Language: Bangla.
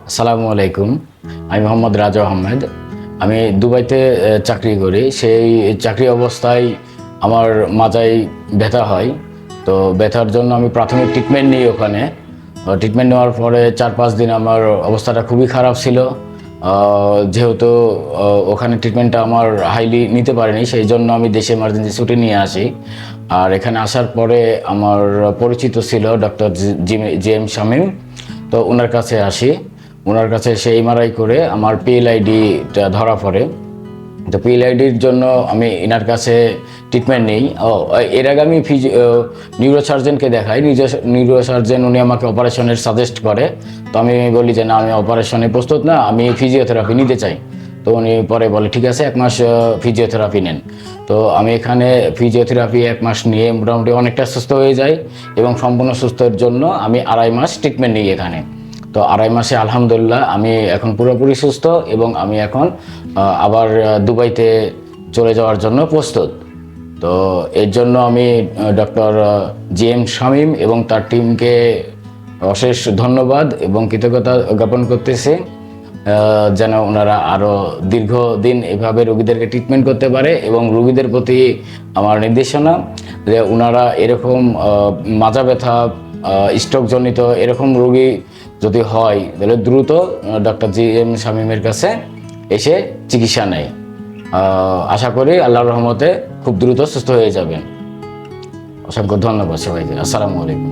আসসালামু আলাইকুম। আমি মোহাম্মদ রাজা আহমেদ। আমি দুবাইতে চাকরি করি। সেই চাকরি অবস্থায় আমার মাজায় ব্যথা হয়। তো ব্যথার জন্য আমি প্রাথমিক ট্রিটমেন্ট নিই ওখানে। ট্রিটমেন্ট নেওয়ার পরে 4-5 দিন আমার অবস্থাটা খুবই খারাপ ছিল। যেহেতু ওখানে ট্রিটমেন্টটা আমার হাইলি নিতে পারিনি, সেই জন্য আমি দেশে এমার্জেন্সি ছুটি নিয়ে আসি। আর এখানে আসার পরে আমার পরিচিত ছিল ডক্টর জি এম শামীম। তো ওনার কাছে আসি। ওনার কাছে সে এমআরআই করে আমার পিএলআইডিটা ধরা পড়ে। তো পিএলআইডির জন্য আমি এনার কাছে ট্রিটমেন্ট নিই। এর আগে আমি নিউরোসার্জনকে দেখাই। নিউরোসার্জন উনি আমাকে অপারেশনের সাজেস্ট করে। তো আমি বলি যে না, আমি অপারেশনে প্রস্তুত না, আমি ফিজিওথেরাপি নিতে চাই। তো উনি পরে বলে ঠিক আছে, 1 মাস ফিজিওথেরাপি নেন। তো আমি এখানে ফিজিওথেরাপি 1 মাস নিয়ে মোটামুটি অনেকটা সুস্থ হয়ে যাই, এবং সম্পূর্ণ সুস্থের জন্য আমি 2.5 মাস ট্রিটমেন্ট নিই এখানে। তো 2.5 মাসে আলহামদুলিল্লাহ আমি এখন পুরোপুরি সুস্থ, এবং আমি এখন আবার দুবাইতে চলে যাওয়ার জন্য প্রস্তুত। তো এর জন্য আমি ডক্টর জি এম শামীম এবং তার টিমকে অশেষ ধন্যবাদ এবং কৃতজ্ঞতা জ্ঞাপন করতেছি, যেন ওনারা আরও দীর্ঘদিন এভাবে রোগীদেরকে ট্রিটমেন্ট করতে পারে। এবং রোগীদের প্রতি আমার নির্দেশনা যে ওনারা এরকম মাজা ব্যথা, স্ট্রোকজনিত এরকম রোগী যদি হয় তাহলে দ্রুত ডক্টর জি এম শামীমের কাছে এসে চিকিৎসা নেয়। আশা করি আল্লাহর রহমতে খুব দ্রুত সুস্থ হয়ে যাবেন। অসংখ্য ধন্যবাদ সবাইকে। আসসালামু আলাইকুম।